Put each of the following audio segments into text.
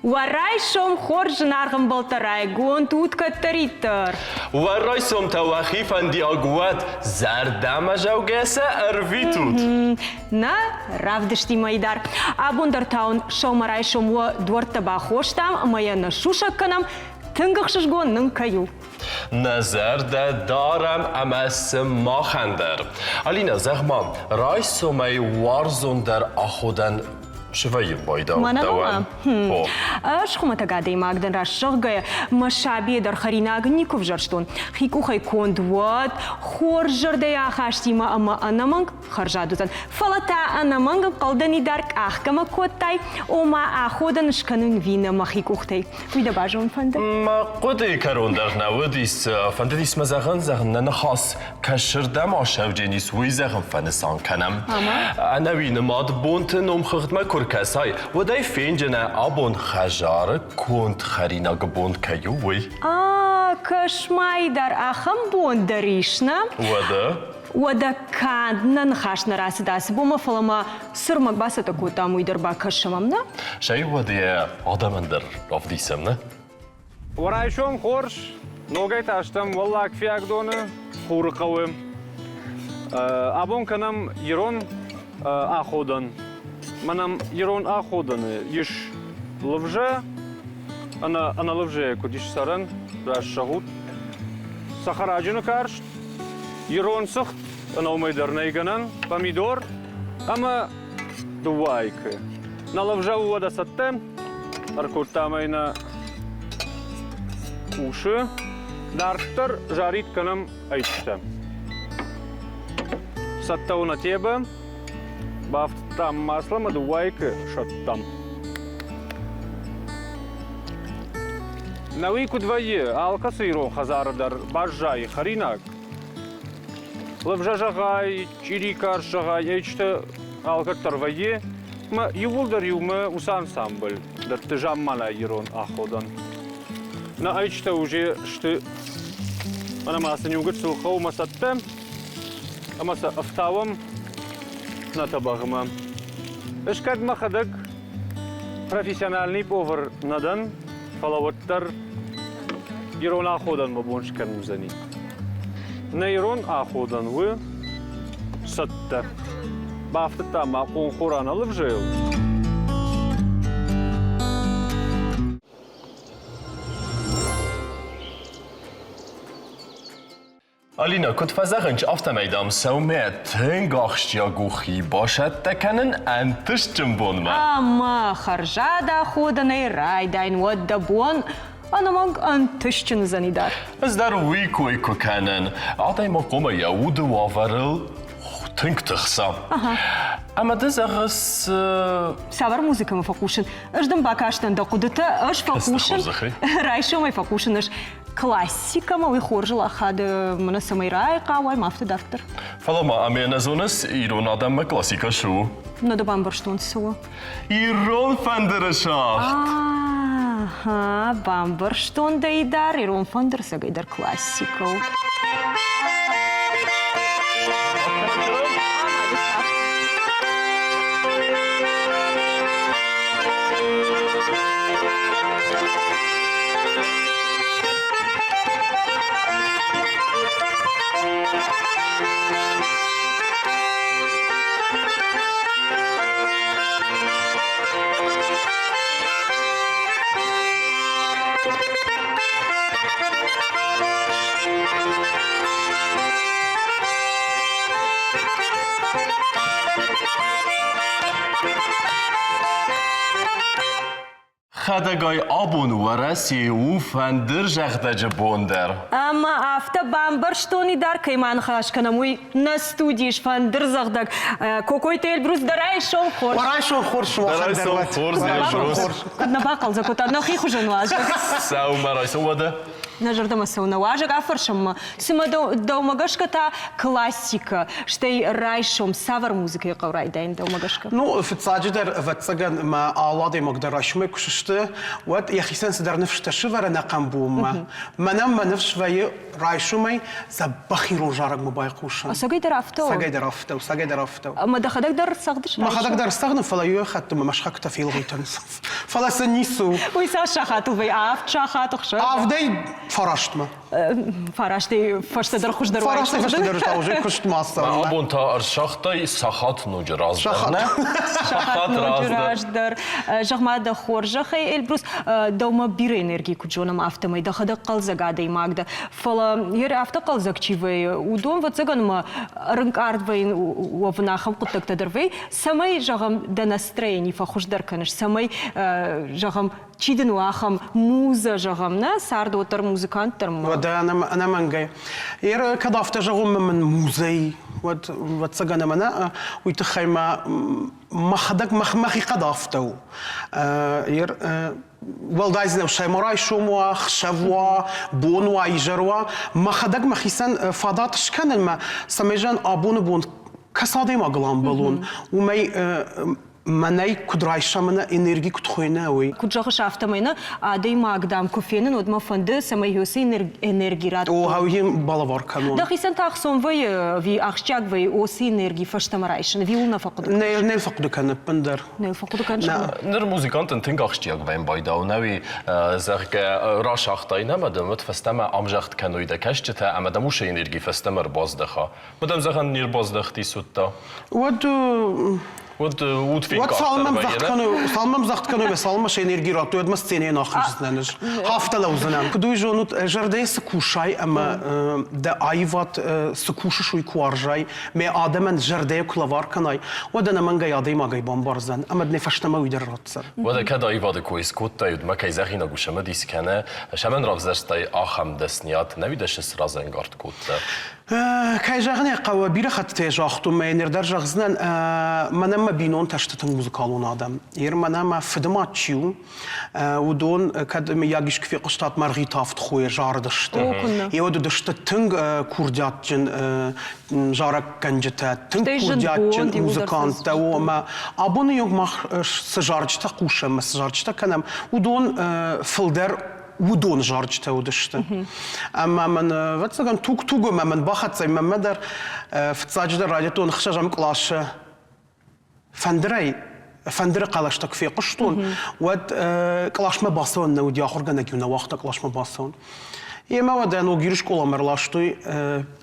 Варай шом хорж наргам болтарай, гонт утка таритар. Варай сом тавахи фанди агуат, зардама жаугеса арвитут. На, равдышти майдар. Абундар таун шомарай шомуа дуарта бахоштам, моя на шушакканам, тынгахшишгон нын каю. نظر دارم اما ما خندر алина زغمام رای سومی وارزون در آخودن شوی بایدا دوام شخمتا гадай магден расшыгая машаби дар харинаг ников жарштон хику хай кондват хор жардая хаштима ама анаманг харжадузан фалата анаманг қалдани дарк ахкама коттай ома аходан шканын вина махикухтай вида бажон фанда ما قدی کرون در نودیس فندیس مزغن زغن نخاس کشردم آشوجینیس وی زغن فنسان کنم انا وین ماد بونت نم خدمت کرکسای و دای فینجنه آبون خجار کند خرینا گبوند کیوی کشمای در اخم بوندریشنا ودا کاندنا نخاشنا راس داس بوما فلما سرمك باسه تكو تامو يدر باكشمم نا شي ودي آدم در رفدیسم نه ورایشون خورش نوگای تاشتم والله کفیاک دونه خور قویم ابون کنم ایران آخودن منم ایران آخودن یش لوجه انا لوجه کدیش سرن راش شهود سخراجونو کارش ایران سخت انا امیدر نیگنن پامیدور اما دوایک نلوجه ودا ستم ارکورتاماینا уши дарктар жарит канам айтта. Саттау на тебе, бафтам маслом, а дуайка шаттам. На вику двое, алка сыро хазардар, бажай, харинак. Лавжа жагай, чирикар жагай, ечта алка тарвае, ма ювулдар юма усан самбл, дар тежам мала ирон аходан. На айчта уже что она масса не угодил хоума саттем, а масса автавом на табагма. Эш как махадак профессиональный повар надан, фалаваттар ирон аходан мабунш канузани. На ирон аходан вы сатта. Бафта ма конкурана лывжел. آلینا کد فزاقنج آفتا میدام سومیت تنگاخش یا گوخی باشد تکنن انتش جنبون ما اما خرجادا خودنی رای داین ود دبون انا مانگ انتش چن زنی دار از در ویکوی که کنن آدای ما قوم یهود وافرل تنگ تخصام اما دز اغس سوار موزیکا مفاقوشن اشدم باکاشتن دا قدتا اش فاقوشن رایشو مای فاقوشن اش классика мой хоржила хад мана самайрай кавай мафта дафтар. Фалама амена зонас ирон адам классика шу. Но да бамбарштон су. Ирон фандершафт. Ага, бамбарштон да идар ирон фандерса гайдар классика. خدگای آبون ورسی او فندر جغده جبوندر اما افتا بامبرشتونی در کیمان خواهش کنم وی نستودیش فندر زغدگ کوکوی تیل بروز درای شو خورش ورای شو خورش درای شو خورش کدنا باقل زکوتا نخی خوشن واجه ساو مرای سو وده нажырдама саунаважак афаршам. Сима даумагашка та классика. Штей райшом савар музыка қаврайдайн даумагашка. Ну, في التاجدر فتسجن ما أعلاضي مقدر أشمي كششته وات يخيسن سدر نفشت شفر نقم بوم ما نم ما نفش في رايشومي زبخيرو جارك مبايقوشن ساقي درفتو. ساقي درفتو ما دخدك در ساقدش ما خدك در استخدم فلا يخدم ما مش خكت في الغيتن فلا سنيسو ويسا شخاتو في عفت شخاتو خشب. عفدي فرشت ما فرشتي فشت در خوش در فرشت فشت در تاوجي كشت ما ما أبون تا أرشاختي سخات نوجراز درنا شخات نوجراز در جغما دا خورجا خي البروس دوما بير انرجي كجونا ما افتمي دا خدا قلزا قادي ماغدا فلا ير افتا قلزا كچيوي ودون وتسغن ما رنكارد وين وفناخم قطك تدرفي سمي جغم دا настроение فخوش در كنش سمي جغم چيدن واخم موزا جغمنا سارد وتر مuzikant ترم ودا أنا منجي ير كضافت جغم من موزي وتسجن منا ويتخيما ما خدك مخي قضافتو ير والدايزنا وشي مراي شوموا خشبوا بونوا يجروا ما خدك مخيسن فضات شكان الما سميجان بون كسادي ما قلام بالون ومي مناي كدرايشة منا إنرجي كتخويناوي. كجاخش أفتمينا عادي ما أقدام كوفينن ودما فند سمي هوسي إنرجي رات. وهاوي بالافار كانون. دخيسن تاخسون في أخشاك في أوسي إنرجي فشتمرايشن في ولنا فقدو. نيل فقدو كان بندر. نيل فقدو كان شو. نر موزيكانتن تنگ أخشتياك وين بايدا ونوي زرق راش أختاينا مدام فستما أمجخت كانوا إذا كشتها أما دموش إنرجي فستمر بازدخا. مدام زخن نير بازدختي سوتا. ود في صالمم زخت كانوا بصالمة شيء نرجع راتو يد مستنين آخر سنانش هفته لوزنان كدوي جونوت جردي سكوشاي أما ده أيوات سكوش شوي كوارجاي ما آدمن جردي كلافار كناي ودنا من جاي عادي ما جاي بامبارزن أما دنفشت ما ويدر راتسر وده كده أيوات كويس كوتا يد ما كي زخينا قوش ما ديس كنا شمن رافزشتاي آخم دسنيات نبيدش سرازن قارد كوتا كاي جاغني قوا بيرا خط تجاختو ما نردر جاغزنان منما بينون تشتت موزيكالون آدم ير منما فدماتشيو ودون كد مياجيش كفي قشطات مرغيتافت خوي جاردشت يودو دشت تنگ كوردياتجن جارك كنجتا تنگ كوردياتجن موزيكانت وما ابون يوم ما سجارجتا قوشه ما سجارجتا كنم ودون فلدر ودون جارجته ودشته اما من واتساغن توغو من باخت زي ما مدر في تساجد راديتو نخشجم قلاش فندري قلاشتك في قشطون ود قلاش ما باصون نودي اخر كنا وقت قلاش ما باصون يما ودان وغيرش كولا مرلاشتوي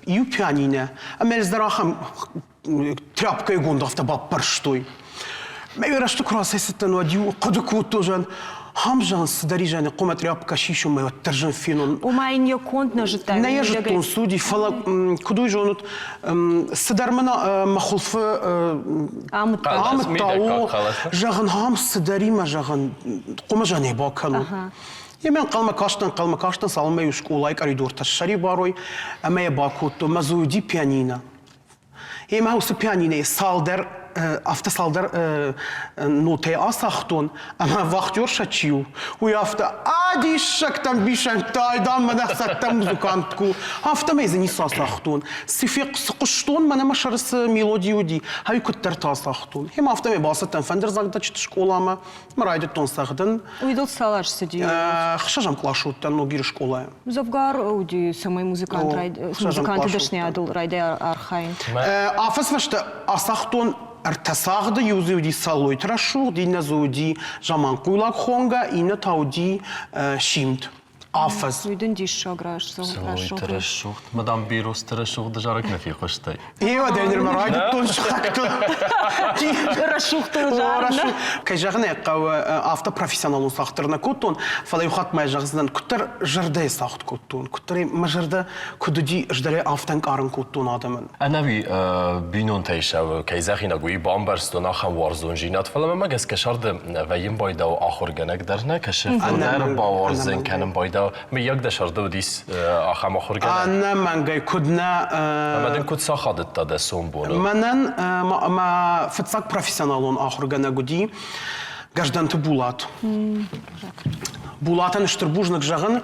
يو بيانينا اما ازدراخم ترابكا يغوند افتا بابرشتوي ما يرشتو كراسي ستن وديو قدكوتو جان هم جانس دريجاني قومت رياب كاشيشو ما يترجم فينون وما إن يكون نجتة نيجتون سودي فلا كدوي جونت سدرمنا مخلف عام الطاو جاغن هم سدري ما جاغن قوم جاني باكلو يمين قلما كاشتن سالما يشكو لايك أريدور تشري باروي أما يباكوتو مزودي بيانينا يما هو سبيانينا سالدر after salder note asachtun ama vaxtyor shachiu u after adi shaktam bishan taydan mana saktam muzikantku after mezini sasachtun sifiq sqshtun mana mashars melodiyu di hay kutter tasachtun hem after me basatan fender zagda chit shkolama maraydet ton sagdan uydul salash sidi khshajam klashuttan no gir shkola zavgar udi samay muzikant dashni adul rayde arxayn afas vashta asachtun ارتساغد يوزودي سالوي ترشو دي نزودي جمان قولك خونغا إنا تاودي شيمت آفز ويدن دي شاغراش سالوي ترشو مدام بيروس ترشو دجارك نفي قشتي ايوا داير مرايد تونشخاكتو رشوخ تجارنا كي جاغني قاو افتا بروفيسيونال ساخترنا كوتون فلا يخاط ما جاغزنان كتر جردي ساخت كوتون كتر ما جردا كدجي جدري افتن قارن كوتون ادمن انا بي بينون تيشا كي زاخينا غوي بامبرز دون اخم وارزون جينات فلا ما جس كشرد ويم بايدا اخر جنك درنا كشف انا باورزن كان بايدا می یک دشارده ودیس آخام آخر گله. أنا من جاي كدنا. مدن كود ساخدت تا دسون بونو. منن ما فتساق بروفيسيونالون آخر جنا جدي. گشتن تبولات. Булатын штырбужник жағын,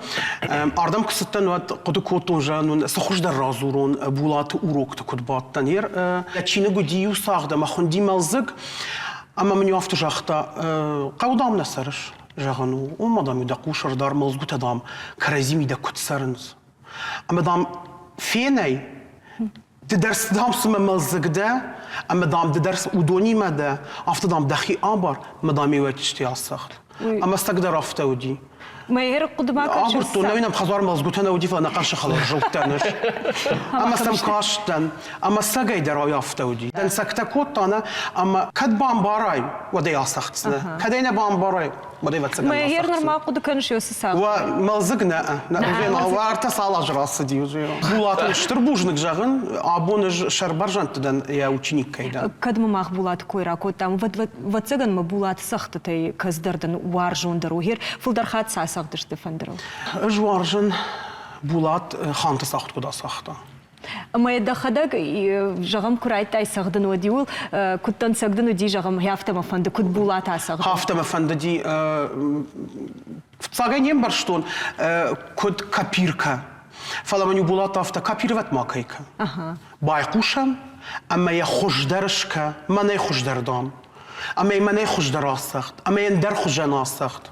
ардам кісіттен құды көттің жағын, сақұждар разурон, булаты урокты күдбаттан. Чины гудию сағды, мақын деймелзік, ама мені афты жақта қаудам насарыш жағын. Олмадам үйді қушырдар, мылзгут адам, каразим үйді күтсарыныз. Ама дам фенай, ددرس دام سم مزجده اما دام ددرس ودوني مده افت دام دخي ابر مدامي وتشتي الصخر اما استقدر افته ودي ما يهرق قدما كاش ابرتو نوينا بخزار مزجوتنا ودي فانا قاش خلاص جوتنش اما استم كاشتن اما استقيدر افته ودي دن سكتا كوتانا اما كدبان باراي ودي اسختنا كدينا بان باراي ما يهرنا ما قد كانش يوسسا وملزقنا نعرفين وارتا صالح راس ديوزي بولات штырбужник жағын абоны шарбаржан тдан я ученик кайда кадма махбулат койракот там вот цыган мы булат сахтытай каздырдан варжондар угер фулдархат сасагдыш дефендерл жваржан булат ханты сахт куда сахта ما يدخدك جغم كرايت أي سخدن وديول كنتن سخدن ودي جغم هافته مفند كنت بولات سخدن هافته مفند دي فصاغنيم برشتون كنت كابيركا فلا من يبولات هافته كابيروات ما كيكا بايقوشم أما يخش درشكا ما نيخش دردام أما ما نيخش دراسخت أما يندر خش جناسخت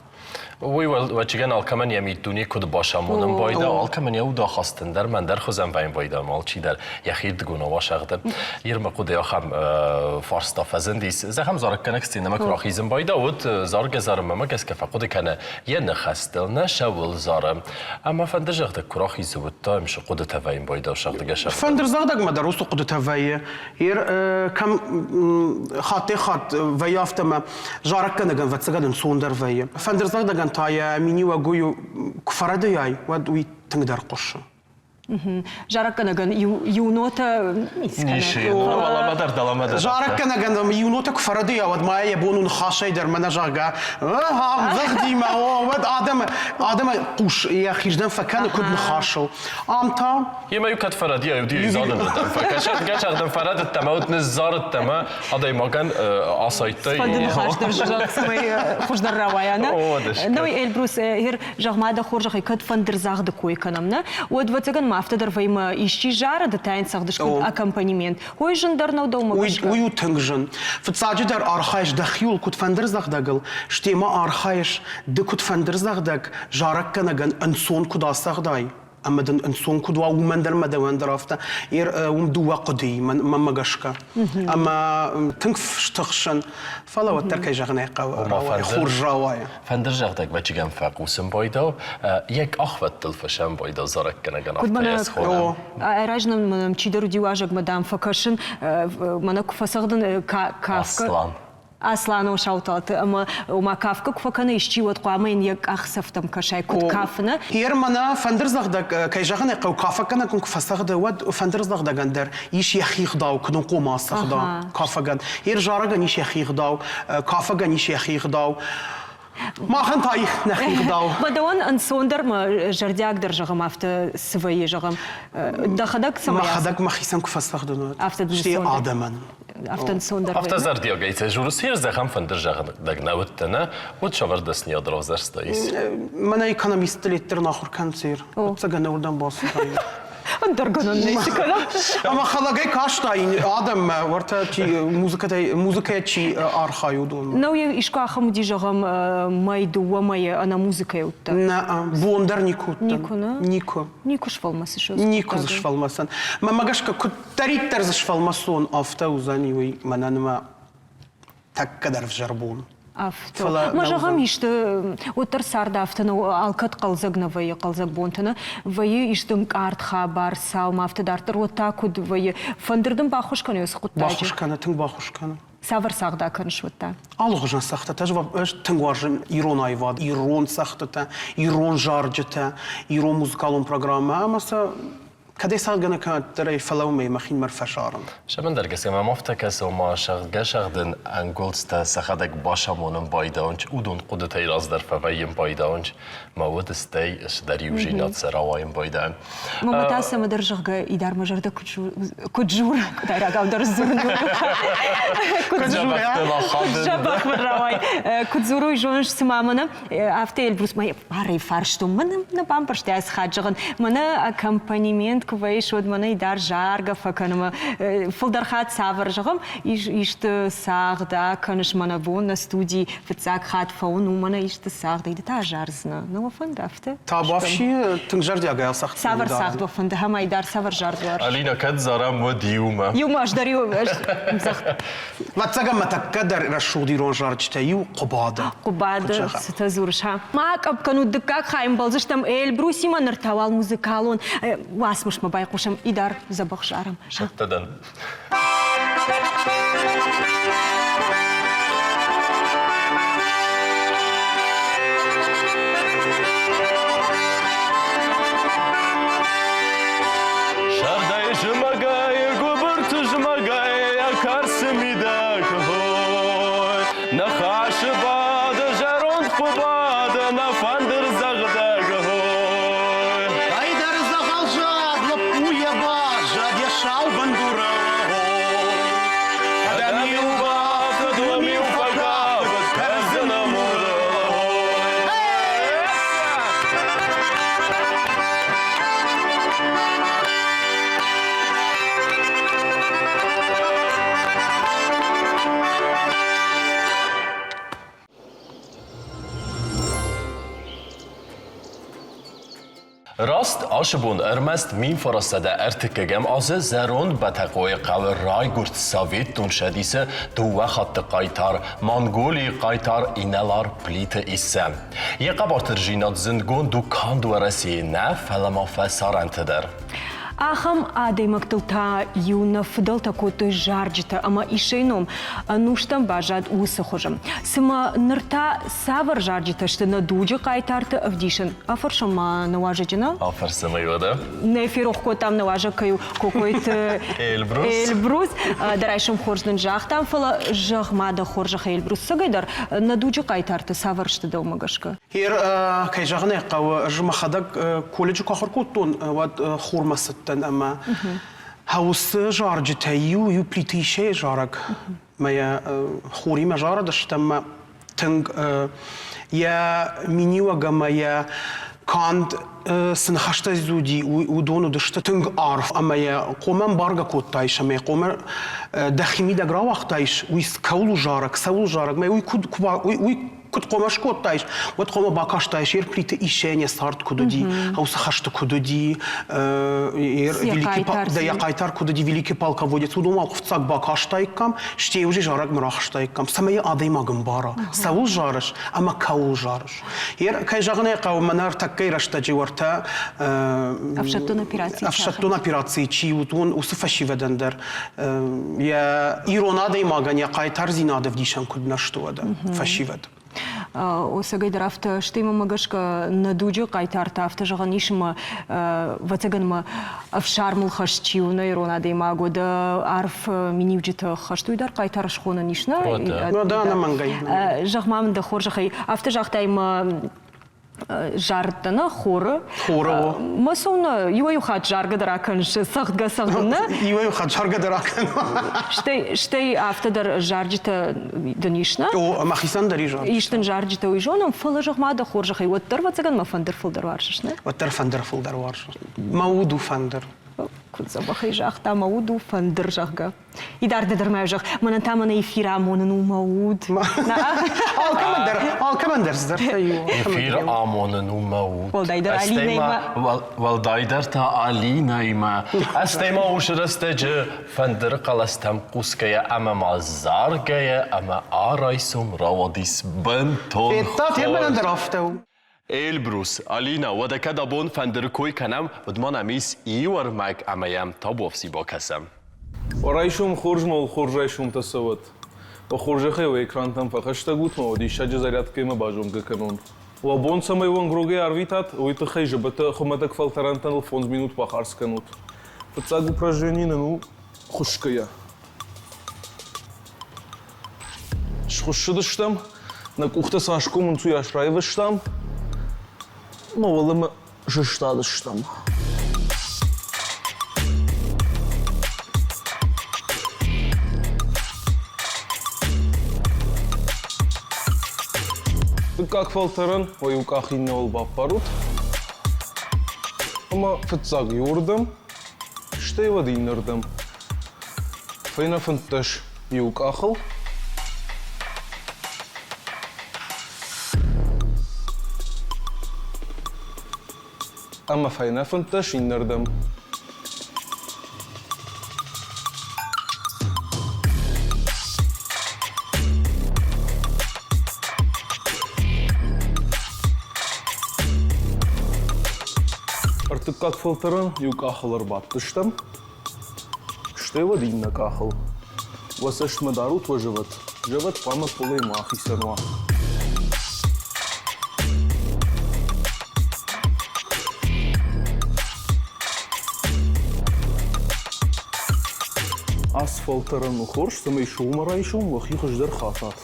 وی و چیگن آلکمان یمیتونی کد باشمونم بایده آلکمان یه اودا خواستن در من در خوزم وین بایده مال چی در یخیر دگونه واشغده یرم قده آخم فارس تافزندیس زخم زارک کنکستی نمک راخیزم بایده ود زارگ زارم مگس که فقط کنه یه نخستل نشول زارم اما فندر جغده کراخیز ود تا امش قده توین بایده شغده گشغده فندر زغده مدرس قده تویه یر کم خاطی خاط ویافتم جارک کنگن و تسگدن سوندر ویه فندر زغده تايا ميني وقويو كفردي ياي ودوي تنقدر قشة. جارك كنا جن يونوتا نيشي والله ما درد الله ما درد جارك كنا جن يونوتا كفردي يا ود ما يبونون خاشة يدر منا جاقة ها زغدي ما هو ود آدم قش يا خيجدن فكان كود نخاشو آمتا يما يكاد فردي يا يودي يزادن الدم فكشت كش أخدم فرد التموت نزار التما هذا ما كان عصايتي فدن خاش در جاك سمي خوش در روايانا نوي البروس هير جغما دا خورج خيكاد فندر زاغ دكوي كنامنا ود وتجن ما افتدر فيما يشتي جارة دتاين ساخدش كود أكمبانيمنت هو جندر نو دوما وش ويو تنجن فتساعد در أرخايش دخيول كود فندر زاغ دقل شتي ما أرخايش دكود فندر زاغ دق جارك كنجن أنسون كود أساغ داي أما دن أنسون كود ومن در مدوان درافته ير ومدوا قدي من مجشكا أما تنكف شتخشن فلا وتركي جغني قوي خورج رواية فندر جغدك بچی گم فقوسم بایدا یک آخوت تلفشم بایدا زارک کنگن آفتیس خودم راجنا من چیدرو دیواجک مدام فکرشن من کفسردن کافکا أصلاً وشوطات أما وما كافك فكنا يشتي وتقامين يك أخسفتم كشيء كود كافنا يرمنا فندرزغ دك كي جاغني قو كافكنا كون كفسغد ود فندرزغ دك اندر يش يخيخ داو كنون قوما سغدا كافغن يرجارغن يش يخيخ داو كافغن يش يخيخ داو ما خن تايخ نخيخ داو بدون انسوندر ما جردياك درجة ما فت سوي جغم دخدك سما ما خدك ما خيسن كفسغد شتي آدمن أفتن سوندر أفتا زرديا جايته جورس هير زخم فندر جغن دك نوتنا وتشاور دسنيا دروزر ستايس من ايكونوميست ليتر ناخر كانسير تسجن ولدن باص درجنا الناس كلام أما خلاقي كاشتاين آدم ورتا تي موسيقى تي أرخايودون نوي إشكا خمدي جغم مايدو وماي أنا موسيقى يوتا نا بوندر نيكو نيكو نيكو شفالماس شو نيكو شفالماسن ما جاشك كنت تريد ترز شفالماسون أفتا وزانيوي منانما تكدر في جربون أفتو ما جغم يشت وتر ساردا أفتنا ألقت قلزقنا ويا قلزق بونتنا ويا يشتم كارت خبر ساو ما أفت دارتر وتاكد ويا فندردم باخوش كانوا يسقط تاجي باخوش كانوا تنگ باخوش كانوا سافر ساقدا كانش وتا الله جن سخته تجربة إيش تنگوارجن إيرون أيواد إيرون سخته إيرون جارجته إيرون موسيقالون برنامج مثلا كده سالجنا كانت ترى فلومي مخين مرفشارن شبن درگس ما مفتكس وما شغل شغدن انگولست سخدك باشا مونن بايدانج ودون قدرت ایراز در فویم بايدانج ما ود استی اس دریو جینات سراوایم بايدان ما متاسم درجه ایدار مجرد کجور دایره گاو در زورنو جبخ براوي كتزورو جونش سمامنا افتي البروس ما باري فرشتو من نبام برشتاس خاجغن من اكمبانيمنت كويش ود من يدار جارغا فكنما فلدر خات سافر جغم يشت ساغدا كنش من بون ستودي فتساك خات فون ومن يشت ساغدا يدتا جارزنا نو فند افته تابافشي تنجر دي اغا ساخت سافر ساغدا فند هما يدار سافر جاردوار علينا كتزارم وديوما يوما اش داريو مزخ واتساقا ما تقدر رشو دي رون جارجتايو قبادة ستزورشها معك كانوا دكاك خايم بلزشتم البروسي ما نرتوال موزيكالون واسمش ما بايقوشم إدار زبخ شعرم شتدن راست آشبون ارمست مين فرستده ارتکگم از زرون بتقوی قوی رای گرد سویت دون شدیسه دو وقت قایتار مانگولی قایتار اینلار پلیت ایسه یه قبار ترجینات زندگون دو کاندو رسی نه فلما فسارنت در Ахам адей мактылта юна фдалта коты жарджита, ама ишейном нуштам бажад усахожам. Сама нырта савар жарджита, что на дуджи кайтарта авдишен. Афаршама наважетина? Афарсама йода. На эфирохко там наважакаю какой-то Эльбрус. Дарайшам хоржден жах там фала жахмада хоржах Эльбрус. Сагайдар на дуджи кайтарта савар что да умагашка. Хир кайжагне قو جمخدك كولج كخركوتون ود خورمست أما هاوس جارجتايو يبليتيشي جارك ما يا خوري ما جارد اشتما تنج يا مينيو جما يا كانت سنخشت زودي ودونو دشت تنج عارف أما يا قومن بارجا كوتايش أما قومن دخيمي دقرا وقتايش ويسكولو جارك سولو جارك ما ويكود كنت قومش كوتايش وتقوم باكاشتايش ير بليت إيشانيا صارت كودودي أو سخشت كودودي великий да я кайтар кудоди великий палка водит удумал куфцак бакаштайкам штей уже жарак мрахштайкам самая адаймагым бара савул жарыш ама каул жарыш ер кайжагына кавманар таккай раштаджи варта афшаттун операции чиутун усфаши ведендер я ирона адаймаган я кайтар зинада вдишан кудна что да фашивед Осагай драфта штима магашка на дуджо кайтарта афта жаганишма вацаганма афшармул хашчиу на ирона дейма года арф минивджита хаштуйдар кайтар шхона нишна ну да на мангай жахмам да хоржахай афта жахтайма жартана хоры масона юаю хат жарга дракан сахтга сахтна юаю хат жарга дракан штей автодар жарджита данишна о махисан дарижа иштен жарджита уйжоном фалажахмада хоржахай вот тарвацаган мафандер фулдар варшишна вот тарфандер фулдар варш мауду фандер كنت جاختا مود وفندر جاخا يدار ددر جاخ من تامن يفيرا مونن مود كمان درس ايوه يفير امون مود والدايدر علينا والدايدر تا علينا استيما وشرستج فندر قلستم قوسكيا اما مازاركيا اما ارايسم راوديس بنتون تات يمن درفتو Эльбрус, Алина, وده كده بون فندركوي كنام ودمان أميس إيور ماك أميام تابوف سيبا كسم. ورايشوم خورج مال خورجايشوم تسوت. وخورجخي وإكران تام فخشتا قوت ما ودي شجع زريات كيما باجوم ككنون. وبون سما يوان غروجي عرفيتات ويتخيج بت خمتك فلتران تن الفونز مينوت بخارس كنوت. Фыцаг упражнений ну хушкая. Шхушшыдыштам, на кухте сашку мунцу яшрайвыштам, но валым жыштадыштам. Как фалтаран, оюках иннеол баппарут. Ama fıtsag yordum, işte vad innerdim. Fina fıntaş yuk akıl. Ama fina fıntaş innerdim. Artık как филтеран юг ахылар баттыштам. Что вот инна кахал. Васаш мадарут выживет. Живет пама полей махи сенва. Асфалтеран ухорш, самый шумарайшум, вахи хождар хатат.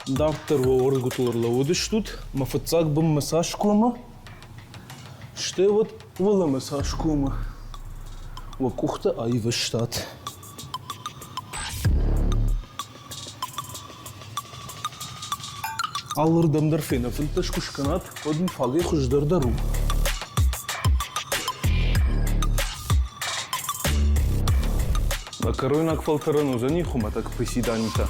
Дартер во оргутуларла удыштут, мафыцак бым массаж кома. Что вот вала массаж кома. Во кухта айвыштат. Алырдамдар фена фынташ кушканат, одын фаги хуждардару. Макароинак фалтарану за нихума так приседанита.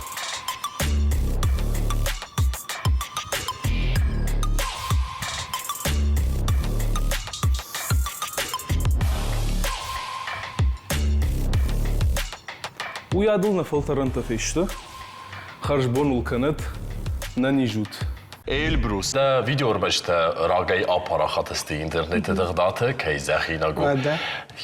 Уядыл на фалтаранта фешта, харжбонул канат на нижут. Эльбрус, да видеор башта рагай аппарахатысты интернетте дагдаты, кайзахина гу.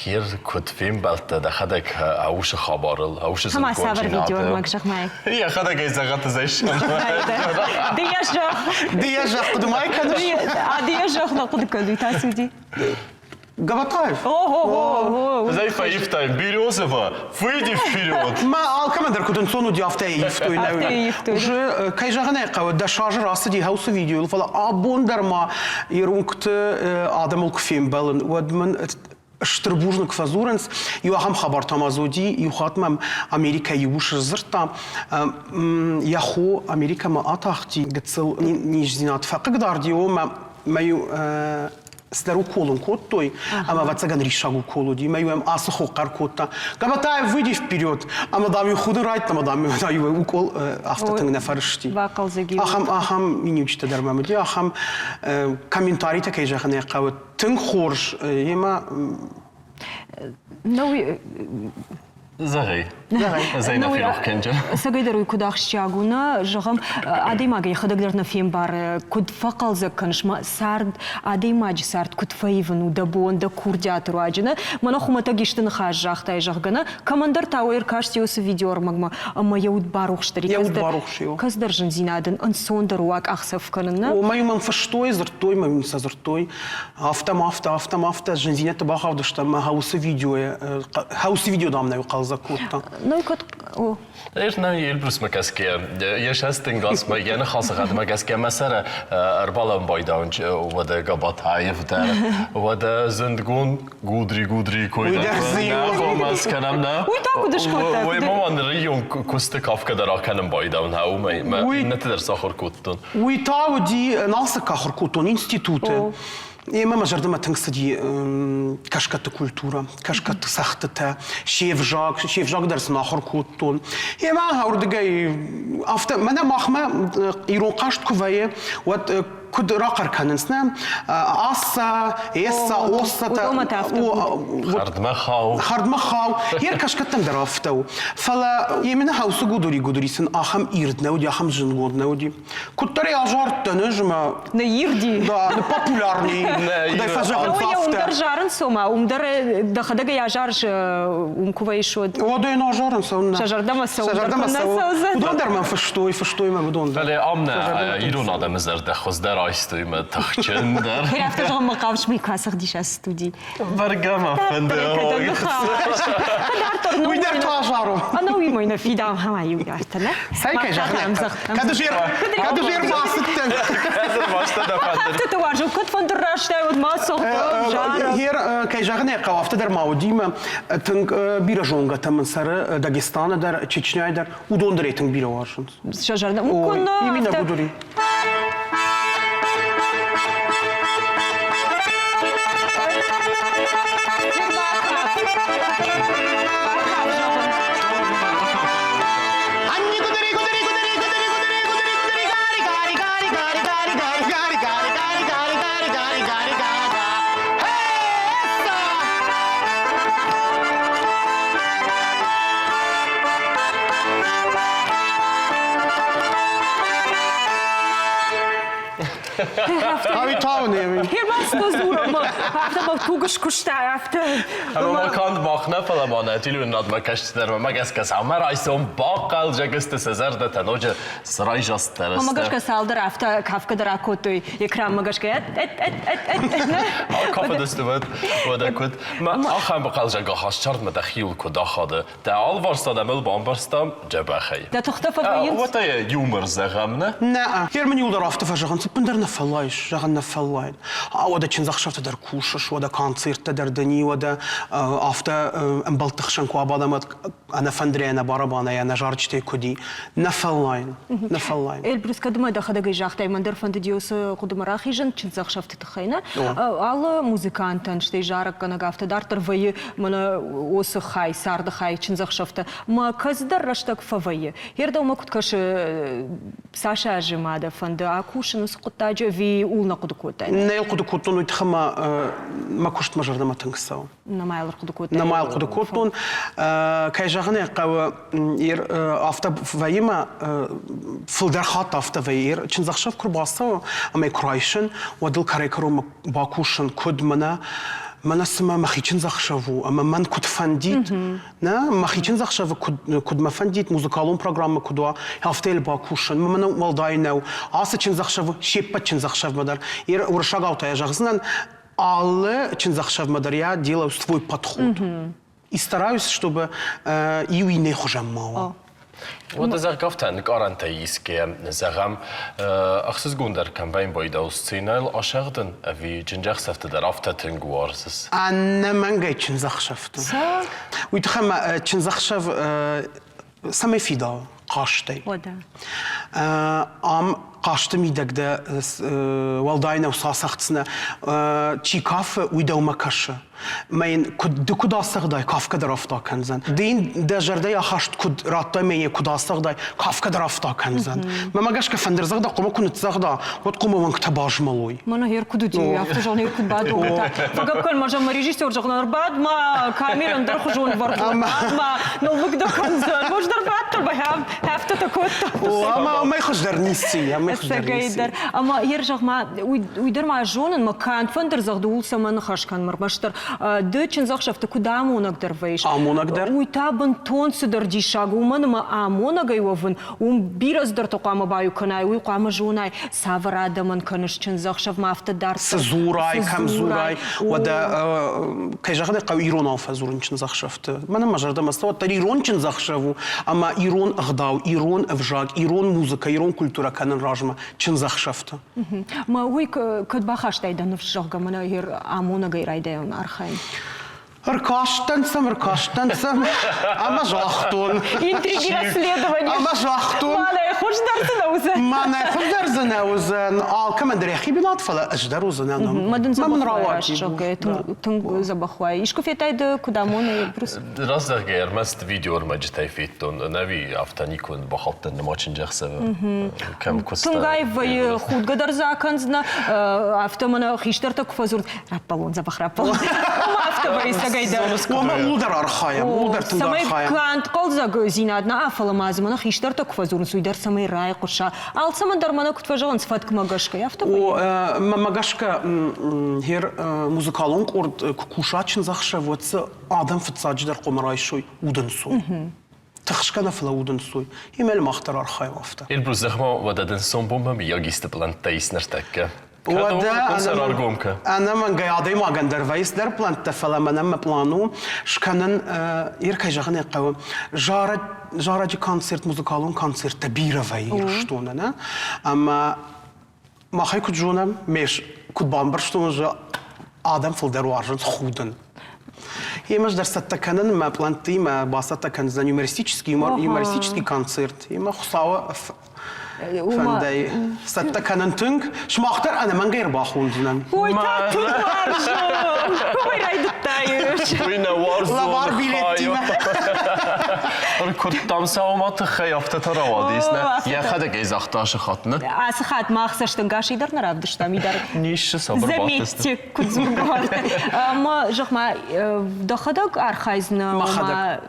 Hier кут фим балта да хадак ауша хабарыл, ауша Хама савар видеор магжах май. Я хадак кайзахаты зайшам. Дияжах кудумай каныш. Дияжах на кудукаду тасуди. Габатаев. Ого. Зайфа Ифтайм, Березова, выйди вперед. ما الكمدر كنت نصونو دي افتاي يفتوي уже كاي جاغنا قاو دا شارجر راس دي هاوس فيديو فلا ابوندر ما يرونكت ادم الكفيم بالن ودمن Штрбужник фазуренс, юахам хабар тамазоди, юхатмам Америка юш зрта, яхо Америка ма атахти гцел нижзинат факыгдар дио маю سترو كولون كوتوي اما вацаган ришагу колоди маюем асхо каркота габатай выйди вперед ама дами худы райт ама дами даю укол автотың нафаршти Бакал заги ахам минучта дармамди ахам комментарий такой жахне қавы тың хорш ема Ну Загай. Зайна фирох кенджа. Сагайдаруй кудах щагуна, жагам адеймага ходагдерна фем бар куд факал заканшма сард адеймаджи сард куд фаивану да бонда курдятру аджина мана хумата гиштын хажахтай жагана командар тауэр каштиос видеор магма ама яуд барухштари каздаржын зинадын ансондаруак ахсав канына о маю ман фаштой зртой маю сазртой автомафта жинзинета бахавдышта хаусы видео дамна юқал закутта. Ну и кот. О. Эрна Эльбрус макаския. Я шастин гас ма яна хасагат макаския масара арбалам байдаунч вада габатаев да вада зындгун гудри койда. Масканамна. Уй так удаш кота. Ой маман район кусты кафка дараканам байдаун хау ма нетер сахар коттон. Уй тауди налса кахар коттон институты. И мама жардама тыңсыди кашкатты культура, кашкатты сахтыта, шевжак дәрсін ахыр коттон. И ма хаурдыгай авто, мана махма ирон кашт кувае, вот كد راقر كنسنا أصا إسا أوسطا خرد مخاو يركش كتم درافتو فلا يمنا هاوسو قدري سن أخم إيردنا ودي أخم جنغودنا ودي Кутари ажарты, нежма. На Ирди. Да, популярный. Дай фажаган Ну, я умдар фафта. жарын сома, умдар дахадага я жарш умкува ишод. Одай на ажарын сауна. Шажардамаса, Шажардамаса. умдар Удондар мен фаштой мен удондар. ولی آمنه ایران آدم زرد خوز در آیستوی ما تخچن در هر هفته جغم مقابش میکاسخ دیش از استودی. برگم افنده Уйдер тажару. Она уймойна фидам хамаю гартана. Сайкай жахнем. Кадыжир басыттен. Başta da efendim. Ты важу, кот фондераштай от масо. Hier kay jagne qawafta der maudima tın bira jonga tamın sarı Dagestana der Çeçnya der udondur etin bira varsın. Şajarda. Imina buduri. Abi tavne. Hier was du so, hafta bak tuguş kuşta hafta. اما ما کاند ماخنه فلمانه تیلو ناد ما کشت در ما گس کس همه رایسون باقل جگست سزر ده تنوج سرای جاست ترسته Ama gaşka saldır hafta kafka da rakotoy. Ekran ma gaşka et. کافه دسته بود و ده کد ما آخر بقل جگه هاشترد ما دخیل کدا خاده ده آل وارستا ده مل بام برستم جبه خی Da tuxtafa vayın. و تا یومر زغم نه Na, hier men yulder afta fajagan sıpındır na fallayış, jagan na fallayın. Oda çinzakşafta der kuşaş, oda konsertte der deni, oda afta embaltıxşan ku abadamat ana fandriyana barabana ya na jarçte kudi. Na fallayın, na fallayın. Elbrus kadma da xada gajaqtay mandar fand diyosa qudma raxijan çinzaq şafta txayna. Al muzikantan işte jarak kana gafta dartar vayı mana osu xay sardı xay çinzaq şafta. Ma kazdar rashtak favayı. Yerda uma kutkaş Sasha jimada fand akuşun squtaja vi ulna qudkota. Ne yılkudu kutun uytxama ma kuşt majarda ma tıngsav. Namaylar qudkota. Na mayl kudu kutun. Kay jagane qav yer afta vayima fıldar khat afta vayir çinzaqşaf kurbasa ama krayşın ve dil karekarum bakuşun kudmana Mana sma machiчин захшаву, ама ман куд фандит, на маchiчин захшаву куд ма фандит музыкалун программа кудва, хафтел бакушан, мана валдайнау, асачин захшаву, шеппачин захшав мадар. Ир уршагаута я жагзнан, але чин захшав мадар я делаю свой подход. И стараюсь, чтобы иуи не хожам мало. و ده گفتن گارانتیس که زغم اخصاص گوندر کمپین باید اوستینال آشغدن اوی جنجاق سفت در افته تنگوارسس. أنا ما نجيت شنزخشفت. ويتخم شنزخشف سمي فيدا قاشتي. ودا. أم قاشت ميدك ده والداينا وصاصختنا تشيكاف ويدا ومكشة. ماين كود أستغداي كافك درافتا كنزن. دين ده جردي أخشت كود راتي ماين كود أستغداي كافك درافتا كنزن. ما جاش كفندر زغدا قوم كنت زغدا وتقوم وانك تباج ملوي. Mana her kudu diyor. Hafta jani her kud bad olta. Fakat kol marja marijist or jagnar bad ma kamil andar khujun var. Ma no bugda kanzan. Moj dar bad tar baham hafta takut. ما يخجر نيسي ما يخجر Geider. Ama hier zeg maar uider ma jonen ma kan van der zag doel sama na khashkan mar master. De chen zag shafta kudam onak der weis. Amonak der? Uita ban ton se der di shagu man ma amonak yoven biras der toqama bayu kanai ui qama jonai savrada man kanish chen zag shaf ma afta dar. زوراي كم زوراي ودا كيجاخد قو ايرون اوف زورن چن زخشفت من ما جرد مستوى تريرون چن زخشفو اما ايرون اغداو ايرون افجاك ايرون موسيقى ايرون كولتورا كان راجما چن زخشفت ما وي كد بخشتای دن فشغ من هیر امونه گیرایده اون ارخاین ركاشتن اما جاختون Интриги расследования. اما جاختون Мана, я хочешь дарться на узе? ما ناخذ درزنا وزن كمان دري اخي بنات فلا اجدر وزن انا Мадын ما من забахвай رواتي рашок, тун забахвай. Ишко фетайда кудамоне брус. راست در گیر مست ویدیو رو مجتای فیتون نوی افتانی کن با خاطر نماچن جخسه کم کسته. Тунгай вай худга дарзаканзна, автомана хиштар так фазур. Раппалон забах раппалон. автовый сагайдар. وما ولدر أرخايا ولدر تندر Самый أرخايا кант колзаг зинадна афала мазмана хиштар так фазурн суйдар самый рай куша. Ал саман дармана кутважан сфат кмагашка автовый. ومجاشكا هير موزيكالون قرد كوشاتشن زخشة واتس آدم فتساج در قمراي شوي ودنسوي تخشكنا فلا ودنسوي يمال ما اختار أرخايا وافتا Elbrus zeg maar wat dat een sombom bij jou is te planteis naar tekken. ودا أنا من قاعدين ما قندر فايس در بلانت فلا من ما بلانو شكنن يركي جغني قوم جارج كونسرت موزيكالون كونسرت تبيرة فاي شتونا أما ما خي كنت جونا مش كنت بامبرشتون جا آدم فل در وارجن خودن هي مش در ستكنن ما بلانتي ما باسطة كان زن юмористический концерт هي ما خصاوة فندي ستكنن تنك شماختر أنا من غير باخون زنان Ой, так тут маржу. Ой, райдаттайыш. Вина варзу. Лавар билетиме. Kurttam sağlamatı xeyafta taravadıyız ne? Yaxada geyzaxtaşı xatını. Асхат махсаштан гашидар наравдыштам идар. Ниші sabır batısın. Заметьте, кудзургуар. Ма жахма дахадак архайзна. Махадак.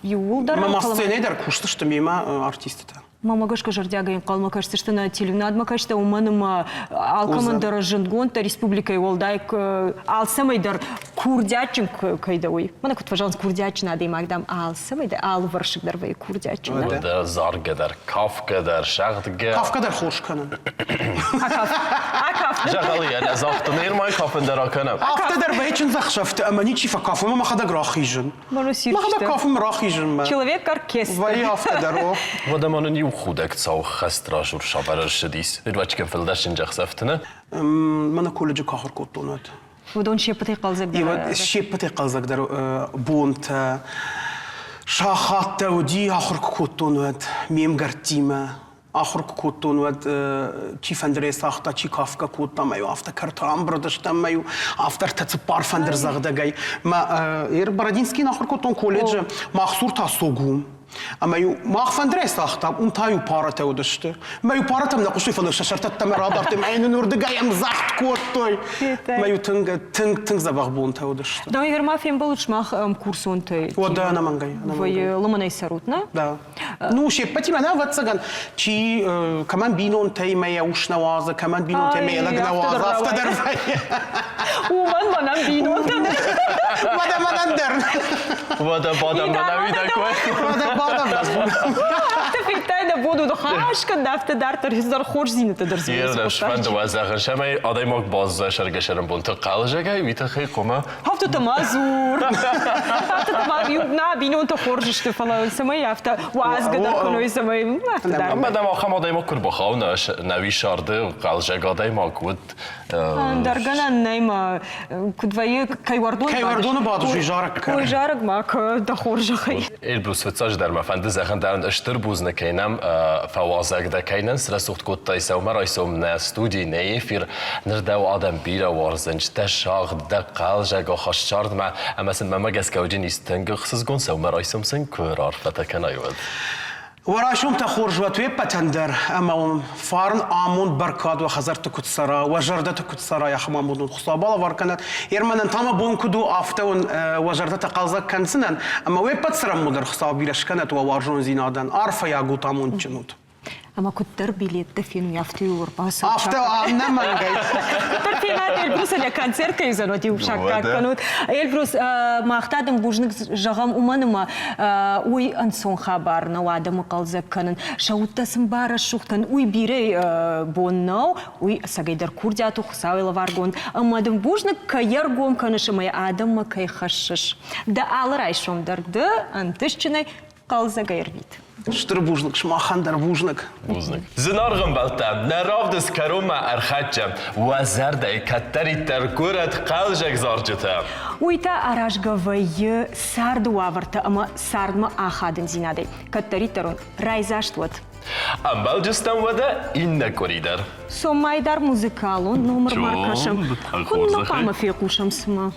Юлдар. ما сцене در кушты что мимо артиста. Мамагашка жардяга қалма кажется, что на телевнадма кажется, уманым алкамандара жингонта республика и волдайк алсамайдар курдячин кайдауи. Мана кут пожалуйста курдячин надо имагдам алсамайдар алваршик дарвай курдячин. Да заргадar, kafgadar, şağdgar. Kafkadar hoş kanın. Акаф. Жағалы yani zaftın irmay kafındar akanam. Kafkadar beyçin zakşafte ama niçi fa kafı ma xada grahijin. Манусир. Ma xada kafı mrahijin ma. Человек оркестр. Vay kafkadar o. Vadamanın yu xudek tsao xastra jur şabarar şidis. Nidvaçkin fildaşin jaxsaftını. Mana koleji kahır kottonat. ودون شيء بتي قلزك ايوه الشيء بتي قلزك در بونت شاخات ودي اخر كوتونات ميم غرتيما اخر كوتونات تشي فندري ساختا تشي كافكا كوتا مايو افتر كرتام برودشتا مايو افتر تتبار فندر زغدا جاي ما ير برادينسكي اخر كوتون كوليدج مخصور تاسوغو اما يو ما فندري ساختا انتايو بارتا ودشت ما يو بارتا من قشي فلو ششرت التمر دارت معين نور دقاي مزحت كوتوي ما يو تنج زبغبون تودشت Да, я ما فين بلوش مах курсон ты. ودا انا منجي Вы ломаной сарутна? Да. Ну, شيء بتي أنا واتسجن شيء كمان بينون تي ما يوش نوازة كمان بينون تي ما يلقى نوازة أفتدر فيا ومن منام بينون تنا. ودا ما ندر Vada badam bana bir dakika. ودا بعدم تفيتاي ده بودو ده خاش كده أفتدر ترهزر خورج زينة تدرس. Yerleş ben de vazgeçen şamay adaymak bazı şarkılarım bunu kalacak ay bir takı koma. هفتو تمازور. هفتو تمازور يبنا بينون تخورج اشتفلا سماي هفتو وعز قدر كانوا يسماي. Ama da makam adaymak kur bakavna navi şardı kalacak adaymak ود. درجنا نايمة كنت فيا كيوردون بعض جارك ويجارك معك تخورج خي. Elbrus vetsaj der mafende zachen der ashter buzne keinem fawazak da keinen srasucht gut da isau mar isum na studi ne fir nerda adam bira warzen ta shag da qalja go khashard ma amasen mama gaskawjin istengkhsiz gon sau mar isum sen kurar fatakana yod وراشوم تخرج وتوي بتندر أما فارن آمون بركاد وخزرت كتسرا وجردت كتسرا يا حمام بدون خصابة واركنت يرمن تاما بون كدو أفتون وجردت قازك كنسنن أما وي بتسرا مدر خصابي لشكنت ووارجون زينادن عارفة يا قوت آمون جنود أما كنت دربي لي الدفين يفتي ورباس. أفتو نما جاي. ترتيبات البروس اللي كونسرت كيزن ودي وشكاك كانوا البروس ما اختادم بوجنك جغم ومنما وي أنسون خبر نواد مقالزك كانن شوت سمبارة شوختن وي بيري بونو وي سجدر كوردياتو خساوي لفارجون أما دم بوجنك كيرجوم كانش ما يعدم ما كيخشش ده على رايشوم درد أنتشتني قالزك غيربيت. شتر بوجنك شما در بوجنك buznik zinargım baltam naravdes karoma arxatjam wazarda kattari tarkurat qaljak zarjata ويتا أراش قوي سارد وافرتا أما سارد ما آخادن زينادي كتري ترون رايزاشت ود ambal justan wada inna koridor سومايدار موزيكالون نمر شو؟ ماركاشم بتحل كل خورزة مقام في قوشم سما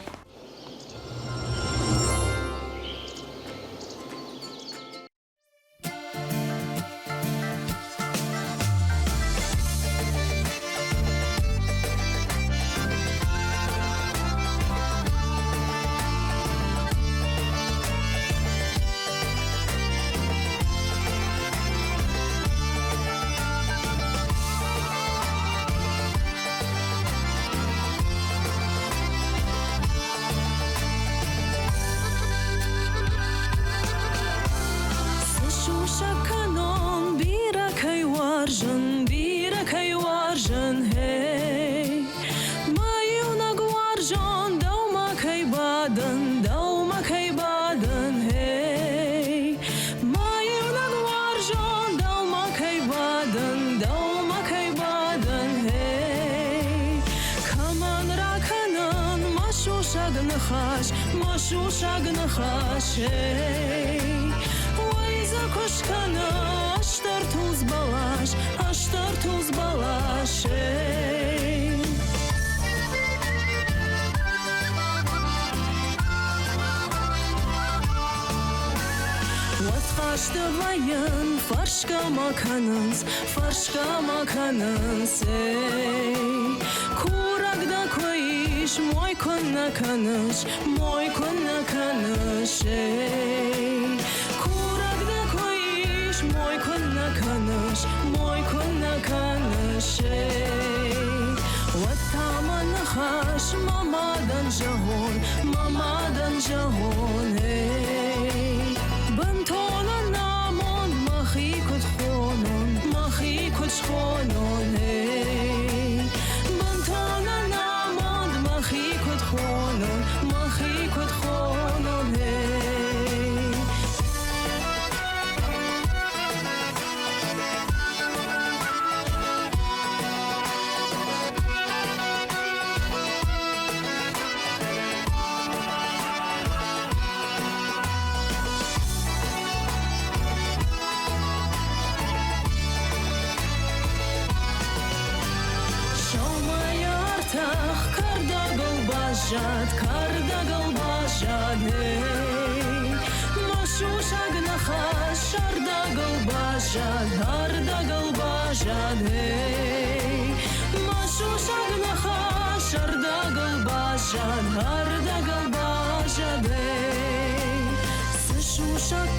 נחש, משושג נחש, וואי זה קושקנה, אשתר תוז בלש, אשתר תוז בלש. Baştavayan farşka makanans Kuragda koyish moy konna kanış Kuragda koyish moy konna kanış Vatama nahash mamadan jahon Bantona namon mahi kut khonon Bantona namon mahi kut khonon Kardagal bajad hey Mashushag nachash Hardagal bajad hey Mashushag nachash Hardagal bajad hey Sishushag